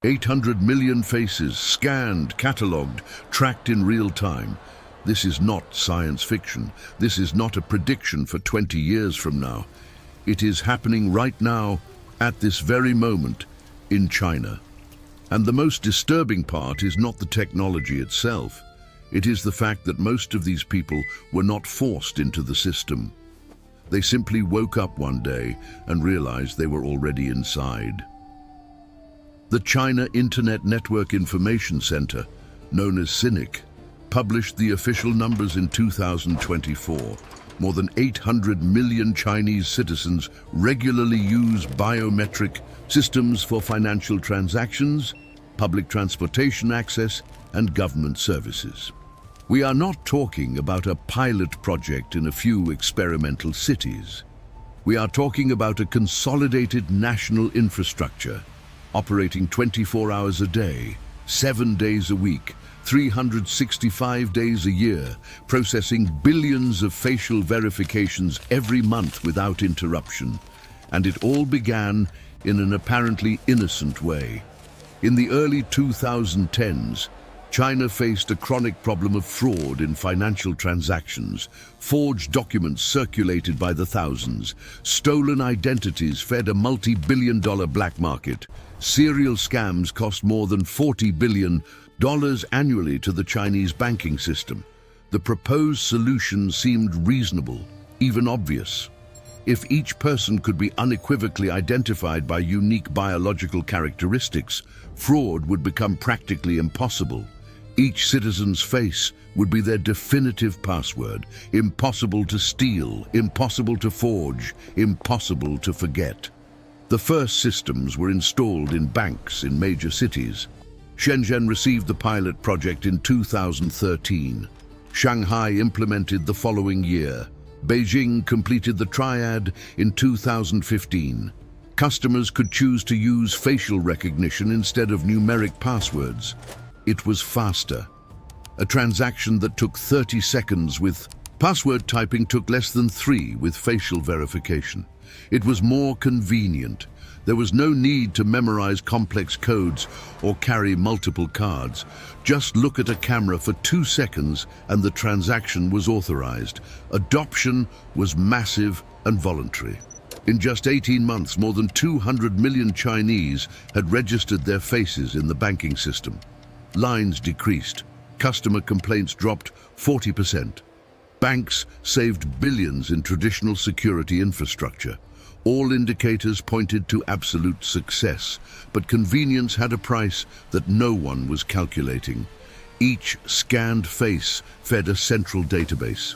800 million faces, scanned, catalogued, tracked in real time. This is not science fiction. This is not a prediction for 20 years from now. It is happening right now, at this very moment, in China. And the most disturbing part is not the technology itself. It is the fact that most of these people were not forced into the system. They simply woke up one day and realized they were already inside. The China Internet Network Information Center, known as CINIC, published the official numbers in 2024. More than 800 million Chinese citizens regularly use biometric systems for financial transactions, public transportation access, and government services. We are not talking about a pilot project in a few experimental cities. We are talking about a consolidated national infrastructure, operating 24 hours a day, 7 days a week, 365 days a year, processing billions of facial verifications every month without interruption. And it all began in an apparently innocent way. In the early 2010s, China faced a chronic problem of fraud in financial transactions. Forged documents circulated by the thousands. Stolen identities fed a multi-billion-dollar black market. Serial scams cost more than $40 billion annually to the Chinese banking system. The proposed solution seemed reasonable, even obvious. If each person could be unequivocally identified by unique biological characteristics, fraud would become practically impossible. Each citizen's face would be their definitive password, impossible to steal, impossible to forge, impossible to forget. The first systems were installed in banks in major cities. Shenzhen received the pilot project in 2013. Shanghai implemented the following year. Beijing completed the triad in 2015. Customers could choose to use facial recognition instead of numeric passwords. It was faster. A transaction that took 30 seconds with password typing took less than 3 with facial verification. It was more convenient. There was no need to memorize complex codes or carry multiple cards. Just look at a camera for 2 seconds and the transaction was authorized. Adoption was massive and voluntary. In just 18 months, more than 200 million Chinese had registered their faces in the banking system. Lines decreased. Customer complaints dropped 40%. Banks saved billions in traditional security infrastructure. All indicators pointed to absolute success, but convenience had a price that no one was calculating. Each scanned face fed a central database.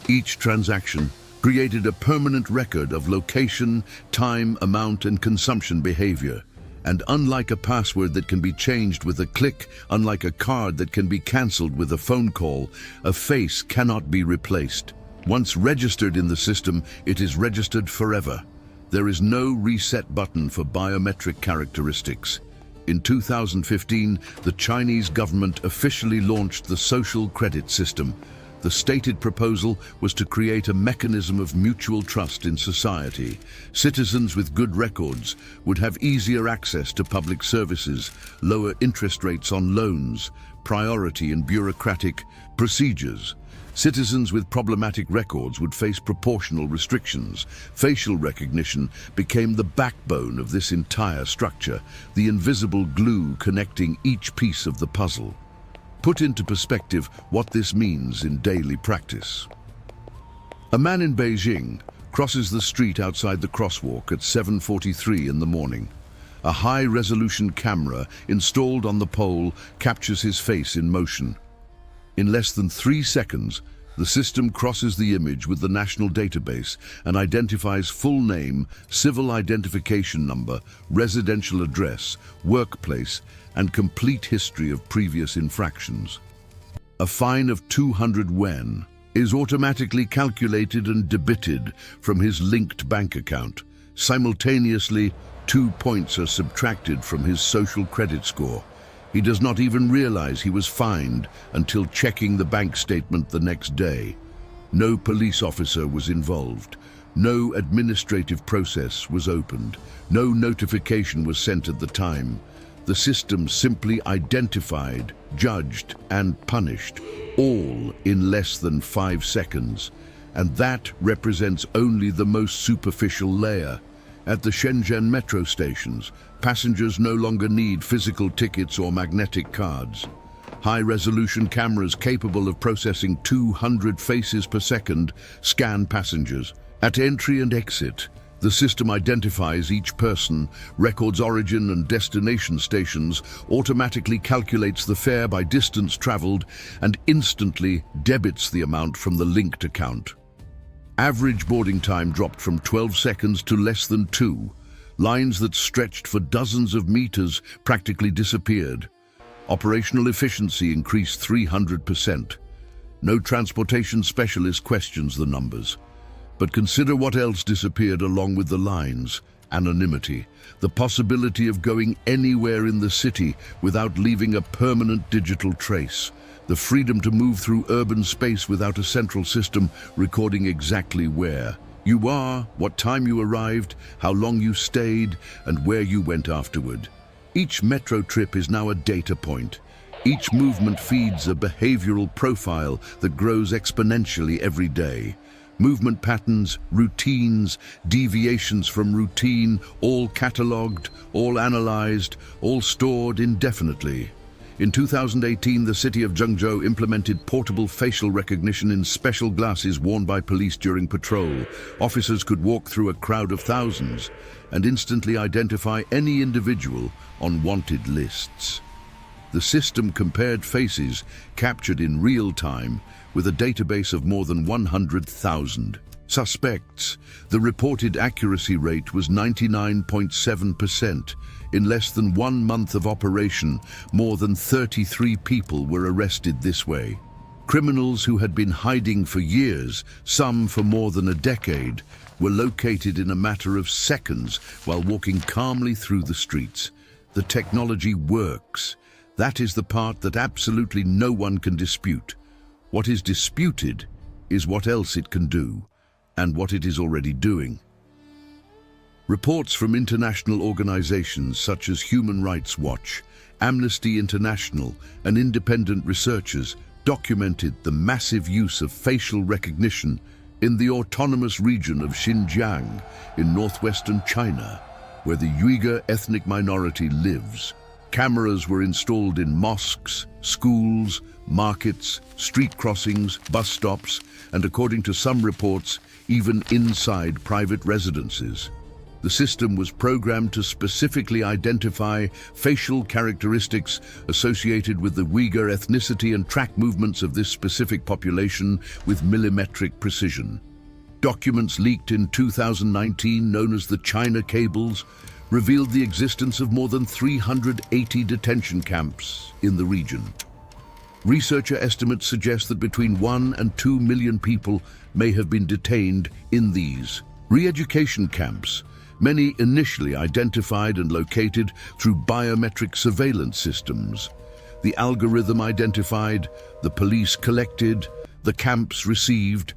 Each transaction created a permanent record of location, time, amount, and consumption behavior. And unlike a password that can be changed with a click, unlike a card that can be cancelled with a phone call, a face cannot be replaced. Once registered in the system, it is registered forever. There is no reset button for biometric characteristics. In 2015, the Chinese government officially launched the social credit system. The stated proposal was to create a mechanism of mutual trust in society. Citizens with good records would have easier access to public services, lower interest rates on loans, priority in bureaucratic procedures. Citizens with problematic records would face proportional restrictions. Facial recognition became the backbone of this entire structure, the invisible glue connecting each piece of the puzzle. Put into perspective what this means in daily practice. A man in Beijing crosses the street outside the crosswalk at 7:43 in the morning. A high-resolution camera installed on the pole captures his face in motion. In less than 3 seconds, the system crosses the image with the national database and identifies full name, civil identification number, residential address, workplace, and complete history of previous infractions. A fine of 200 yuan is automatically calculated and debited from his linked bank account. Simultaneously, 2 points are subtracted from his social credit score. He does not even realize he was fined until checking the bank statement the next day. No police officer was involved. No administrative process was opened. No notification was sent at the time. The system simply identified, judged, and punished, all in less than 5 seconds. And that represents only the most superficial layer. At the Shenzhen metro stations, passengers no longer need physical tickets or magnetic cards. High-resolution cameras capable of processing 200 faces per second scan passengers. At entry and exit, the system identifies each person, records origin and destination stations, automatically calculates the fare by distance traveled, and instantly debits the amount from the linked account. Average boarding time dropped from 12 seconds to less than 2. Lines that stretched for dozens of meters practically disappeared. Operational efficiency increased 300%. No transportation specialist questions the numbers. But consider what else disappeared along with the lines. Anonymity, the possibility of going anywhere in the city without leaving a permanent digital trace. The freedom to move through urban space without a central system recording exactly where you are, what time you arrived, how long you stayed, and where you went afterward. Each metro trip is now a data point. Each movement feeds a behavioral profile that grows exponentially every day. Movement patterns, routines, deviations from routine, all catalogued, all analyzed, all stored indefinitely. In 2018, the city of Zhengzhou implemented portable facial recognition in special glasses worn by police during patrol. Officers could walk through a crowd of thousands and instantly identify any individual on wanted lists. The system compared faces captured in real time with a database of more than 100,000 suspects. The reported accuracy rate was 99.7%. In less than 1 month of operation, more than 33 people were arrested this way. Criminals who had been hiding for years, some for more than a decade, were located in a matter of seconds while walking calmly through the streets. The technology works. That is the part that absolutely no one can dispute. What is disputed is what else it can do, and what it is already doing. Reports from international organizations such as Human Rights Watch, Amnesty International, and independent researchers documented the massive use of facial recognition in the autonomous region of Xinjiang in northwestern China, where the Uyghur ethnic minority lives. Cameras were installed in mosques, schools, markets, street crossings, bus stops, and according to some reports, even inside private residences. The system was programmed to specifically identify facial characteristics associated with the Uyghur ethnicity and track movements of this specific population with millimetric precision. Documents leaked in 2019, known as the China Cables, revealed the existence of more than 380 detention camps in the region. Researcher estimates suggest that between 1 and 2 million people may have been detained in these re-education camps, many initially identified and located through biometric surveillance systems. The algorithm identified, the police collected, the camps received.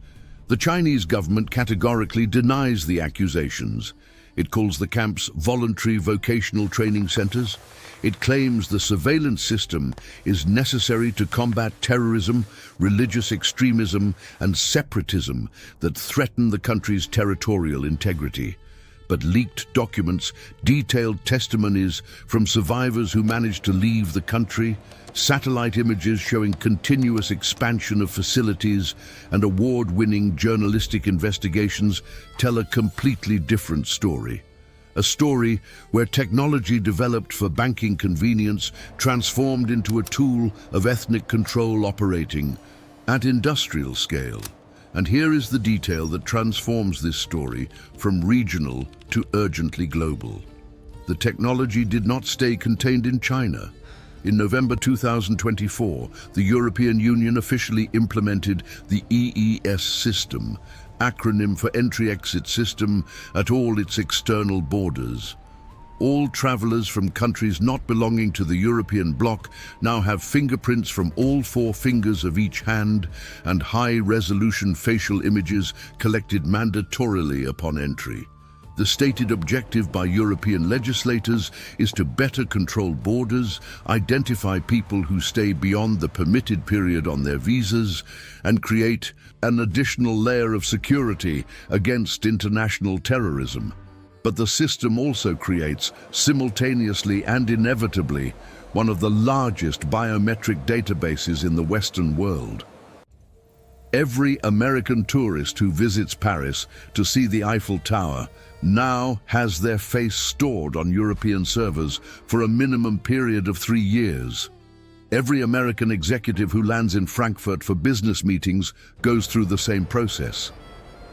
The Chinese government categorically denies the accusations. It calls the camps voluntary vocational training centers. It claims the surveillance system is necessary to combat terrorism, religious extremism, and separatism that threaten the country's territorial integrity. But leaked documents, detailed testimonies from survivors who managed to leave the country, satellite images showing continuous expansion of facilities, and award-winning journalistic investigations tell a completely different story. A story where technology developed for banking convenience transformed into a tool of ethnic control operating at industrial scale. And here is the detail that transforms this story from regional to urgently global. The technology did not stay contained in China. In November 2024, the European Union officially implemented the EES system, acronym for Entry-Exit System, at all its external borders. All travelers from countries not belonging to the European bloc now have fingerprints from all 4 fingers of each hand and high-resolution facial images collected mandatorily upon entry. The stated objective by European legislators is to better control borders, identify people who stay beyond the permitted period on their visas, and create an additional layer of security against international terrorism. But the system also creates, simultaneously and inevitably, one of the largest biometric databases in the Western world. Every American tourist who visits Paris to see the Eiffel Tower now has their face stored on European servers for a minimum period of 3 years. Every American executive who lands in Frankfurt for business meetings goes through the same process.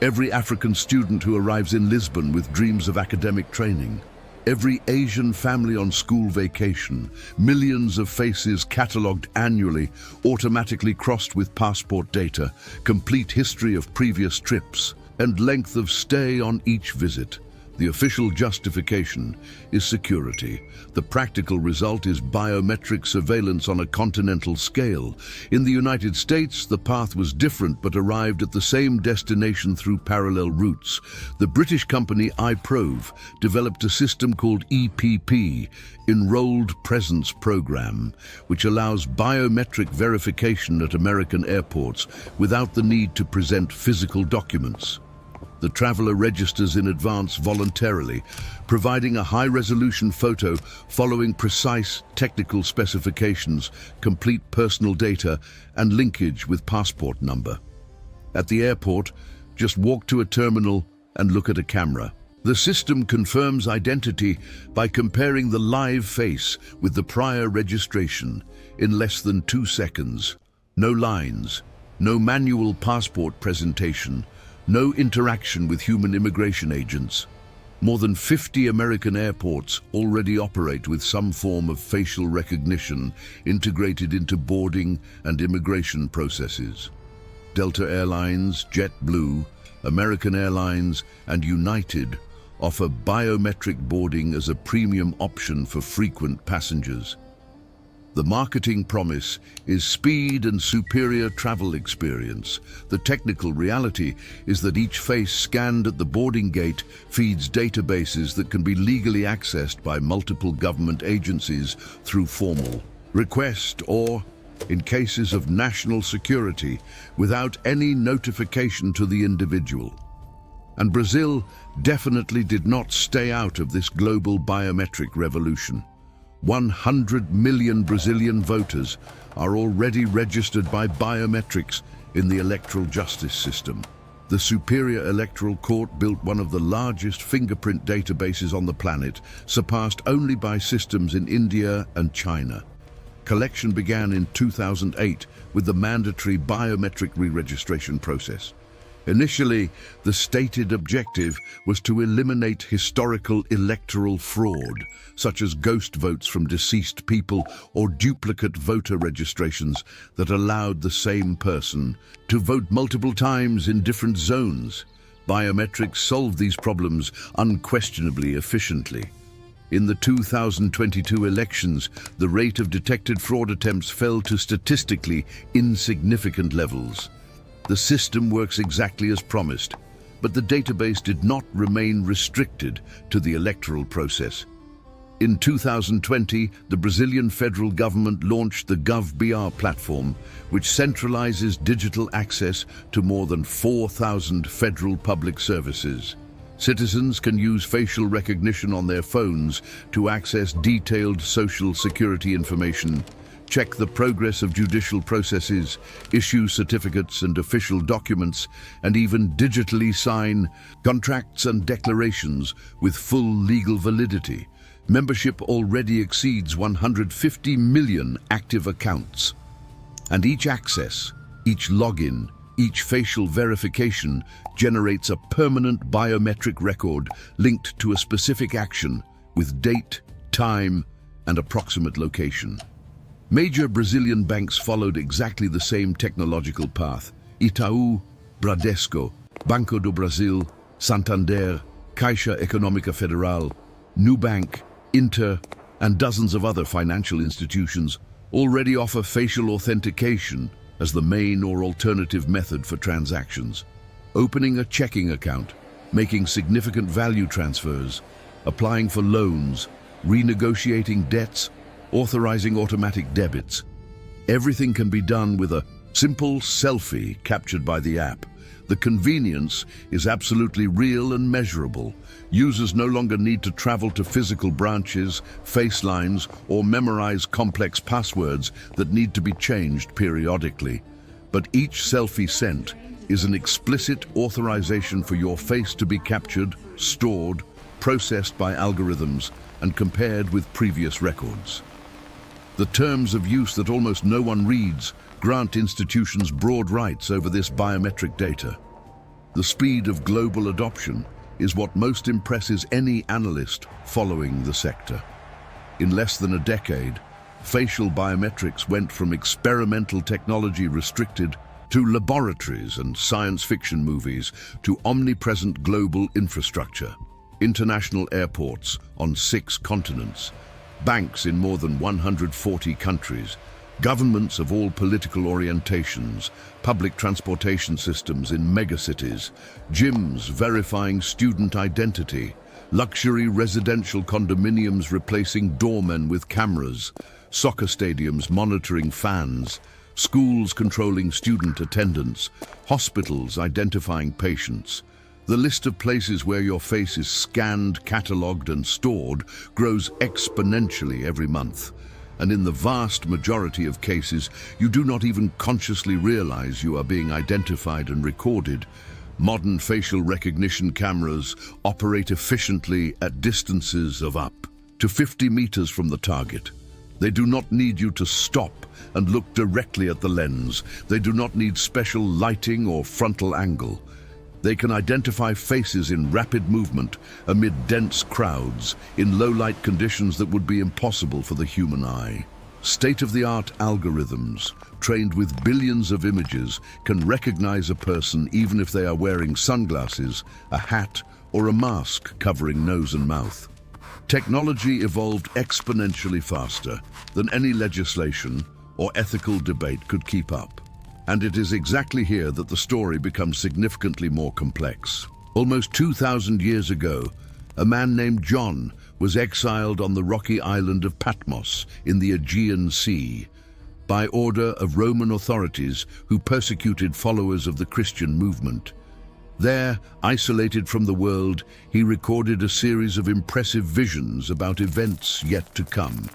Every African student who arrives in Lisbon with dreams of academic training. Every Asian family on school vacation, millions of faces catalogued annually, automatically crossed with passport data, complete history of previous trips, and length of stay on each visit. The official justification is security. The practical result is biometric surveillance on a continental scale. In the United States, the path was different but arrived at the same destination through parallel routes. The British company iProve developed a system called EPP, Enrolled Presence Program, which allows biometric verification at American airports without the need to present physical documents. The traveler registers in advance voluntarily, providing a high-resolution photo following precise technical specifications, complete personal data, and linkage with passport number. At the airport, just walk to a terminal and look at a camera. The system confirms identity by comparing the live face with the prior registration in less than 2 seconds. No lines, no manual passport presentation, no interaction with human immigration agents. More than 50 American airports already operate with some form of facial recognition integrated into boarding and immigration processes. Delta Airlines, JetBlue, American Airlines, and United offer biometric boarding as a premium option for frequent passengers. The marketing promise is speed and superior travel experience. The technical reality is that each face scanned at the boarding gate feeds databases that can be legally accessed by multiple government agencies through formal request or, in cases of national security, without any notification to the individual. And Brazil definitely did not stay out of this global biometric revolution. 100 million Brazilian voters are already registered by biometrics in the electoral justice system. The Superior Electoral Court built one of the largest fingerprint databases on the planet, surpassed only by systems in India and China. Collection began in 2008 with the mandatory biometric re-registration process. Initially, the stated objective was to eliminate historical electoral fraud, such as ghost votes from deceased people or duplicate voter registrations that allowed the same person to vote multiple times in different zones. Biometrics solved these problems unquestionably efficiently. In the 2022 elections, the rate of detected fraud attempts fell to statistically insignificant levels. The system works exactly as promised, but the database did not remain restricted to the electoral process. In 2020, the Brazilian federal government launched the GovBR platform, which centralizes digital access to more than 4,000 federal public services. Citizens can use facial recognition on their phones to access detailed social security information, check the progress of judicial processes, issue certificates and official documents, and even digitally sign contracts and declarations with full legal validity. Membership already exceeds 150 million active accounts. And each access, each login, each facial verification generates a permanent biometric record linked to a specific action with date, time, and approximate location. Major Brazilian banks followed exactly the same technological path. Itaú, Bradesco, Banco do Brasil, Santander, Caixa Econômica Federal, Nubank, Inter, and dozens of other financial institutions already offer facial authentication as the main or alternative method for transactions. Opening a checking account, making significant value transfers, applying for loans, renegotiating debts, authorizing automatic debits. Everything can be done with a simple selfie captured by the app. The convenience is absolutely real and measurable. Users no longer need to travel to physical branches, face lines, or memorize complex passwords that need to be changed periodically. But each selfie sent is an explicit authorization for your face to be captured, stored, processed by algorithms, and compared with previous records. The terms of use that almost no one reads grant institutions broad rights over this biometric data. The speed of global adoption is what most impresses any analyst following the sector. In less than a decade, facial biometrics went from experimental technology restricted to laboratories and science fiction movies to omnipresent global infrastructure, international airports on 6 continents, banks in more than 140 countries, governments of all political orientations, public transportation systems in megacities, gyms verifying student identity, luxury residential condominiums replacing doormen with cameras, soccer stadiums monitoring fans, schools controlling student attendance, hospitals identifying patients. The list of places where your face is scanned, catalogued, and stored grows exponentially every month. And in the vast majority of cases, you do not even consciously realize you are being identified and recorded. Modern facial recognition cameras operate efficiently at distances of up to 50 meters from the target. They do not need you to stop and look directly at the lens. They do not need special lighting or frontal angle. They can identify faces in rapid movement amid dense crowds in low-light conditions that would be impossible for the human eye. State-of-the-art algorithms, trained with billions of images, can recognize a person even if they are wearing sunglasses, a hat, or a mask covering nose and mouth. Technology evolved exponentially faster than any legislation or ethical debate could keep up. And it is exactly here that the story becomes significantly more complex. Almost 2,000 years ago, a man named John was exiled on the rocky island of Patmos in the Aegean Sea by order of Roman authorities who persecuted followers of the Christian movement. There, isolated from the world, he recorded a series of impressive visions about events yet to come.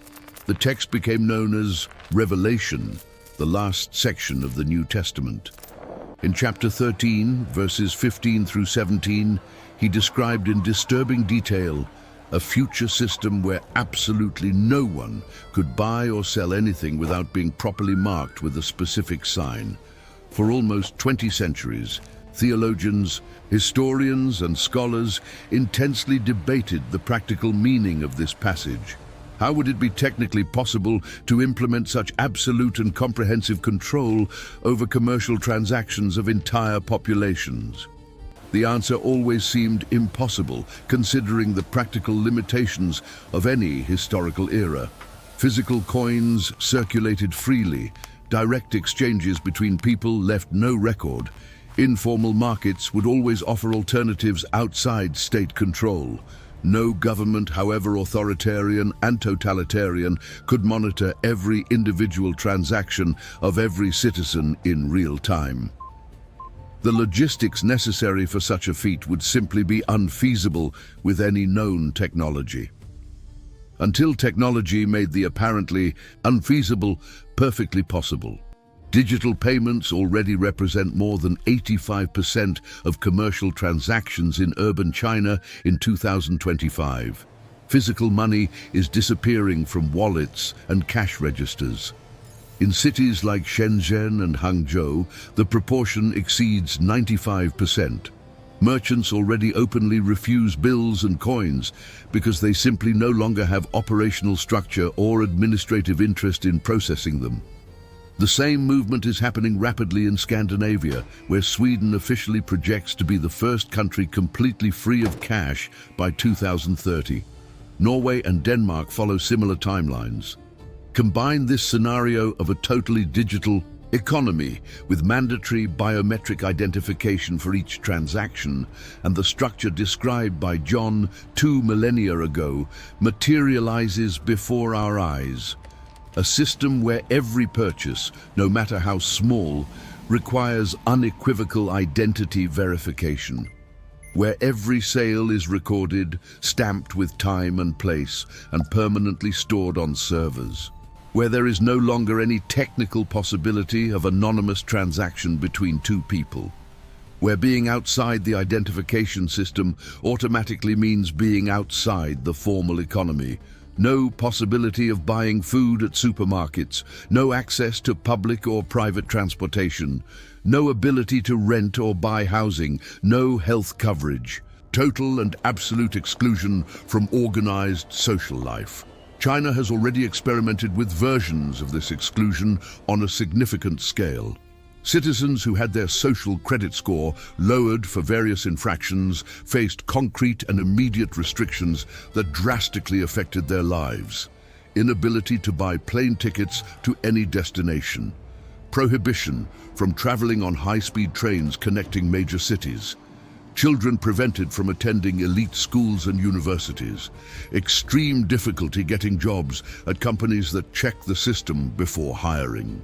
The text became known as Revelation, the last section of the New Testament. In chapter 13, verses 15 through 17, he described in disturbing detail a future system where absolutely no one could buy or sell anything without being properly marked with a specific sign. For almost 20 centuries, theologians, historians, and scholars intensely debated the practical meaning of this passage. How would it be technically possible to implement such absolute and comprehensive control over commercial transactions of entire populations? The answer always seemed impossible, considering the practical limitations of any historical era. Physical coins circulated freely, direct exchanges between people left no record. Informal markets would always offer alternatives outside state control. No government, however authoritarian and totalitarian, could monitor every individual transaction of every citizen in real time. The logistics necessary for such a feat would simply be unfeasible with any known technology. Until technology made the apparently unfeasible perfectly possible. Digital payments already represent more than 85% of commercial transactions in urban China in 2025. Physical money is disappearing from wallets and cash registers. In cities like Shenzhen and Hangzhou, the proportion exceeds 95%. Merchants already openly refuse bills and coins because they simply no longer have operational structure or administrative interest in processing them. The same movement is happening rapidly in Scandinavia, where Sweden officially projects to be the first country completely free of cash by 2030. Norway and Denmark follow similar timelines. Combine this scenario of a totally digital, Economy, with mandatory biometric identification for each transaction, and the structure described by John 2 millennia ago, materializes before our eyes. A system where every purchase, no matter how small, requires unequivocal identity verification. Where every sale is recorded, stamped with time and place, and permanently stored on servers. Where there is no longer any technical possibility of anonymous transaction between two people. Where being outside the identification system automatically means being outside the formal economy. No possibility of buying food at supermarkets, no access to public or private transportation, no ability to rent or buy housing, no health coverage. Total and absolute exclusion from organized social life. China has already experimented with versions of this exclusion on a significant scale. Citizens who had their social credit score lowered for various infractions faced concrete and immediate restrictions that drastically affected their lives. Inability to buy plane tickets to any destination. Prohibition from traveling on high-speed trains connecting major cities. Children prevented from attending elite schools and universities. Extreme difficulty getting jobs at companies that check the system before hiring.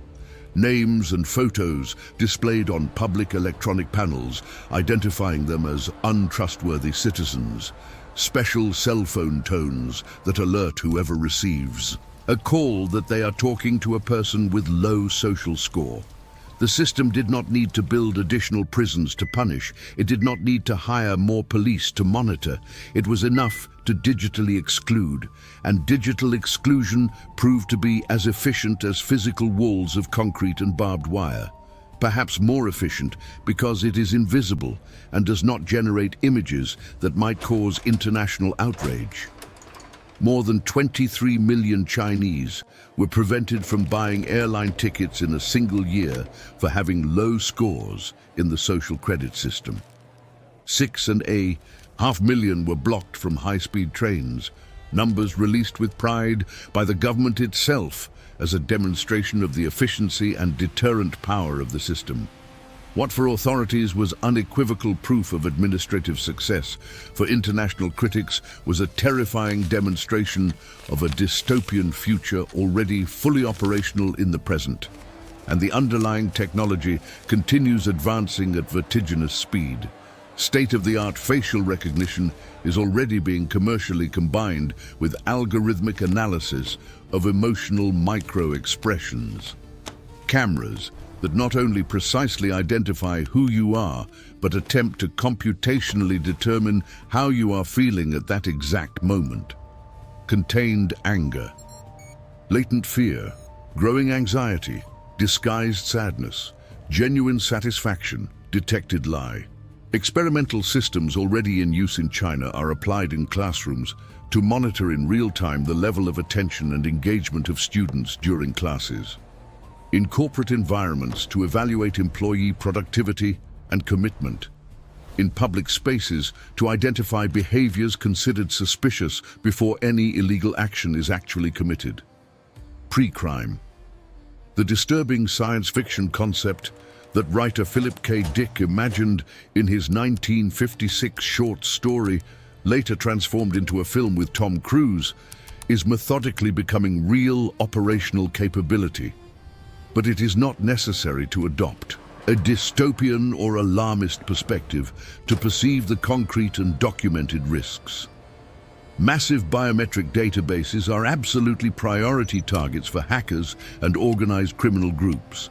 Names and photos displayed on public electronic panels, identifying them as untrustworthy citizens. Special cell phone tones that alert whoever receives a call that they are talking to a person with low social score. The system did not need to build additional prisons to punish. It did not need to hire more police to monitor. It was enough to digitally exclude, and digital exclusion proved to be as efficient as physical walls of concrete and barbed wire. Perhaps more efficient because it is invisible and does not generate images that might cause international outrage. More than 23 million Chinese were prevented from buying airline tickets in a single year for having low scores in the social credit system. 6.5 million were blocked from high-speed trains, numbers released with pride by the government itself as a demonstration of the efficiency and deterrent power of the system. What for authorities was unequivocal proof of administrative success, for international critics was a terrifying demonstration of a dystopian future already fully operational in the present. And the underlying technology continues advancing at vertiginous speed. State-of-the-art facial recognition is already being commercially combined with algorithmic analysis of emotional micro-expressions. Cameras that not only precisely identify who you are, but attempt to computationally determine how you are feeling at that exact moment. Contained anger, latent fear, growing anxiety, disguised sadness, genuine satisfaction, detected lie. Experimental systems already in use in China are applied in classrooms to monitor in real time the level of attention and engagement of students during classes. In corporate environments to evaluate employee productivity and commitment. In public spaces to identify behaviors considered suspicious before any illegal action is actually committed. Pre-crime. The disturbing science fiction concept that writer Philip K. Dick imagined in his 1956 short story, later transformed into a film with Tom Cruise, is methodically becoming real operational capability. But it is not necessary to adopt a dystopian or alarmist perspective to perceive the concrete and documented risks. Massive biometric databases are absolutely priority targets for hackers and organized criminal groups.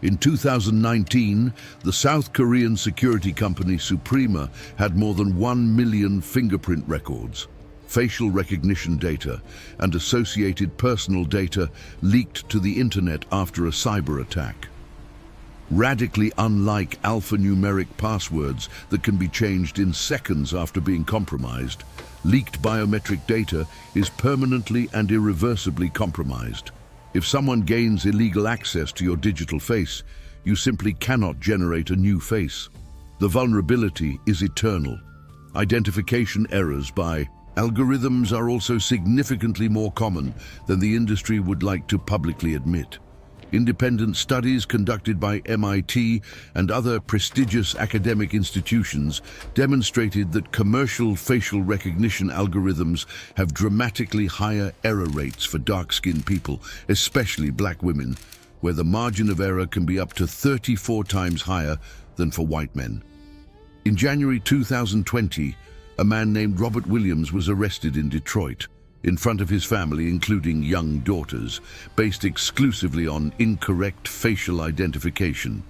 In 2019, the South Korean security company Suprema had more than 1 million fingerprint records, facial recognition data, and associated personal data leaked to the internet after a cyber attack. Radically unlike alphanumeric passwords that can be changed in seconds after being compromised, leaked biometric data is permanently and irreversibly compromised. If someone gains illegal access to your digital face, you simply cannot generate a new face. The vulnerability is eternal. Identification errors by algorithms are also significantly more common than the industry would like to publicly admit. Independent studies conducted by MIT and other prestigious academic institutions demonstrated that commercial facial recognition algorithms have dramatically higher error rates for dark-skinned people, especially black women, where the margin of error can be up to 34 times higher than for white men. In January 2020, a man named Robert Williams was arrested in Detroit, in front of his family, including young daughters, based exclusively on incorrect facial identification.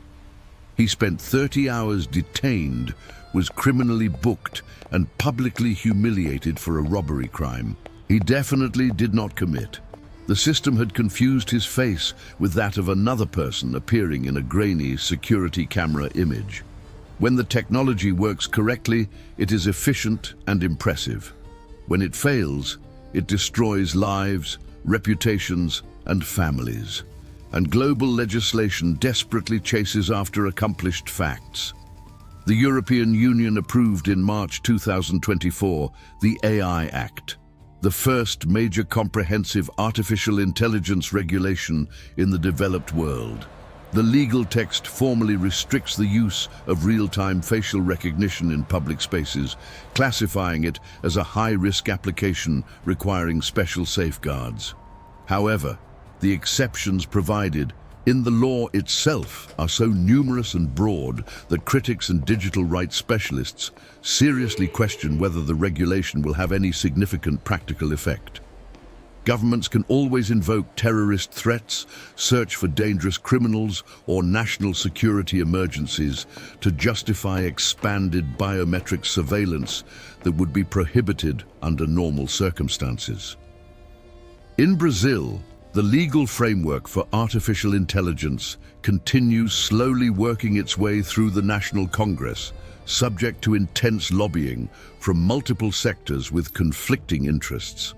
He spent 30 hours detained, was criminally booked, and publicly humiliated for a robbery crime he definitely did not commit. The system had confused his face with that of another person appearing in a grainy security camera image. When the technology works correctly, it is efficient and impressive. When it fails, it destroys lives, reputations, and families. And global legislation desperately chases after accomplished facts. The European Union approved in March 2024 the AI Act, the first major comprehensive artificial intelligence regulation in the developed world. The legal text formally restricts the use of real-time facial recognition in public spaces, classifying it as a high-risk application requiring special safeguards. However, the exceptions provided in the law itself are so numerous and broad that critics and digital rights specialists seriously question whether the regulation will have any significant practical effect. Governments can always invoke terrorist threats, search for dangerous criminals, or national security emergencies to justify expanded biometric surveillance that would be prohibited under normal circumstances. In Brazil, the legal framework for artificial intelligence continues slowly working its way through the National Congress, subject to intense lobbying from multiple sectors with conflicting interests.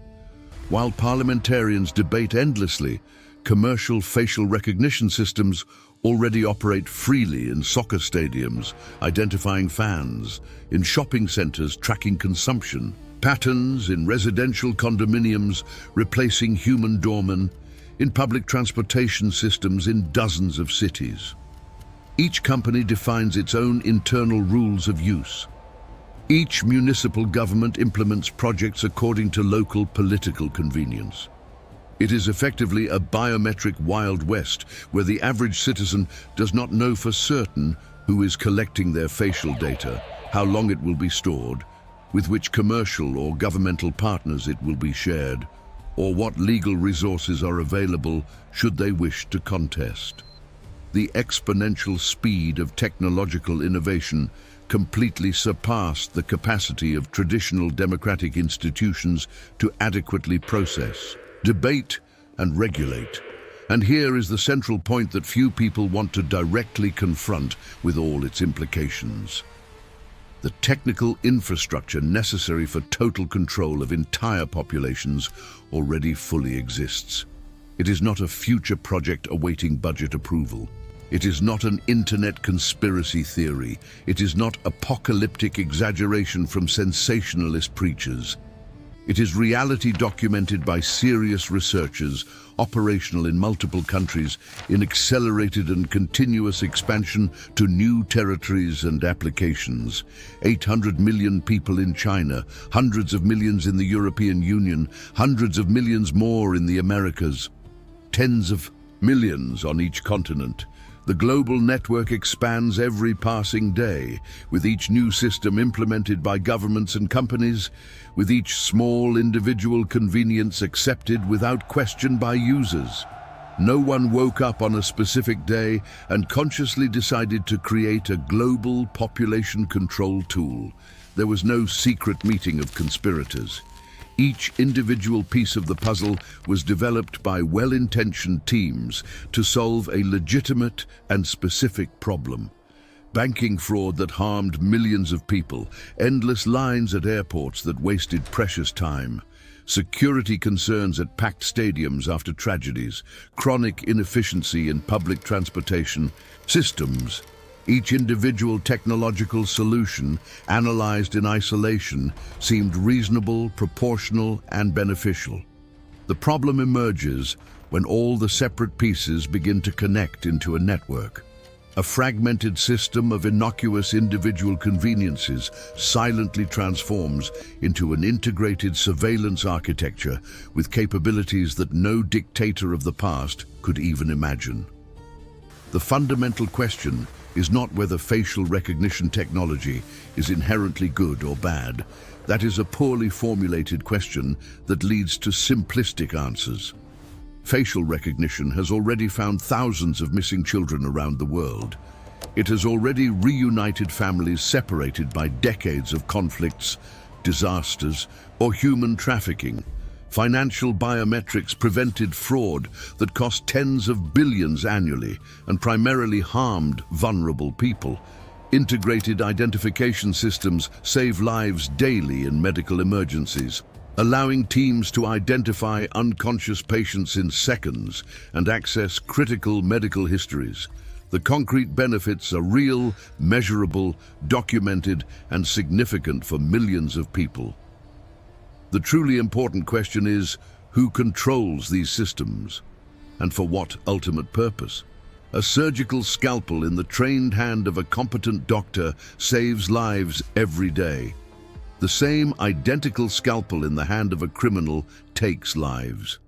While parliamentarians debate endlessly, commercial facial recognition systems already operate freely in soccer stadiums, identifying fans, in shopping centers tracking consumption, patterns in residential condominiums replacing human doormen, in public transportation systems in dozens of cities. Each company defines its own internal rules of use. Each municipal government implements projects according to local political convenience. It is effectively a biometric Wild West where the average citizen does not know for certain who is collecting their facial data, how long it will be stored, with which commercial or governmental partners it will be shared, or what legal resources are available should they wish to contest. The exponential speed of technological innovation completely surpassed the capacity of traditional democratic institutions to adequately process, debate, and regulate. And here is the central point that few people want to directly confront with all its implications. The technical infrastructure necessary for total control of entire populations already fully exists. It is not a future project awaiting budget approval. It is not an internet conspiracy theory. It is not apocalyptic exaggeration from sensationalist preachers. It is reality documented by serious researchers, operational in multiple countries, in accelerated and continuous expansion to new territories and applications. 800 million people in China, hundreds of millions in the European Union, hundreds of millions more in the Americas, tens of millions on each continent. The global network expands every passing day, with each new system implemented by governments and companies, with each small individual convenience accepted without question by users. No one woke up on a specific day and consciously decided to create a global population control tool. There was no secret meeting of conspirators. Each individual piece of the puzzle was developed by well-intentioned teams to solve a legitimate and specific problem. Banking fraud that harmed millions of people, endless lines at airports that wasted precious time, security concerns at packed stadiums after tragedies, chronic inefficiency in public transportation systems. Each individual technological solution, analyzed in isolation, seemed reasonable, proportional, and beneficial. The problem emerges when all the separate pieces begin to connect into a network. A fragmented system of innocuous individual conveniences silently transforms into an integrated surveillance architecture with capabilities that no dictator of the past could even imagine. The fundamental question is not whether facial recognition technology is inherently good or bad. That is a poorly formulated question that leads to simplistic answers. Facial recognition has already found thousands of missing children around the world. It has already reunited families separated by decades of conflicts, disasters, or human trafficking. Financial biometrics prevented fraud that cost tens of billions annually and primarily harmed vulnerable people. Integrated identification systems save lives daily in medical emergencies, allowing teams to identify unconscious patients in seconds and access critical medical histories. The concrete benefits are real, measurable, documented, and significant for millions of people. The truly important question is, who controls these systems, and for what ultimate purpose? A surgical scalpel in the trained hand of a competent doctor saves lives every day. The same identical scalpel in the hand of a criminal takes lives.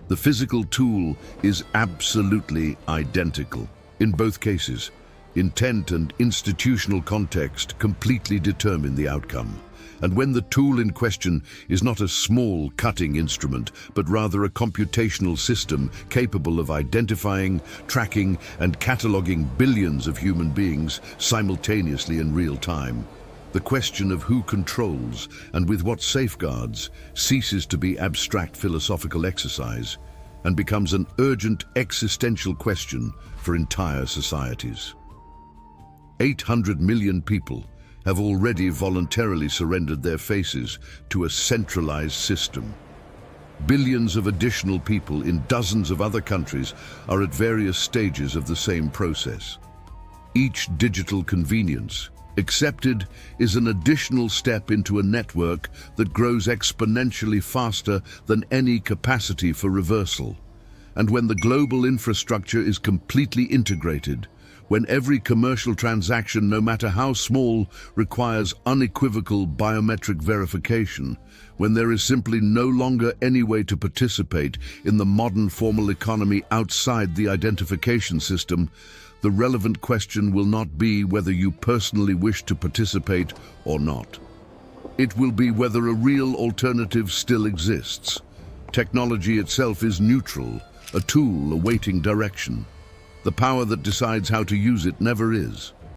The physical tool is absolutely identical. In both cases, intent and institutional context completely determine the outcome. And when the tool in question is not a small cutting instrument, but rather a computational system capable of identifying, tracking, and cataloging billions of human beings simultaneously in real time, the question of who controls and with what safeguards ceases to be abstract philosophical exercise and becomes an urgent existential question for entire societies. 800 million people have already voluntarily surrendered their faces to a centralized system. Billions of additional people in dozens of other countries are at various stages of the same process. Each digital convenience accepted is an additional step into a network that grows exponentially faster than any capacity for reversal. And when the global infrastructure is completely integrated, when every commercial transaction, no matter how small, requires unequivocal biometric verification, when there is simply no longer any way to participate in the modern formal economy outside the identification system, the relevant question will not be whether you personally wish to participate or not. It will be whether a real alternative still exists. Technology itself is neutral, a tool awaiting direction. The power that decides how to use it never is.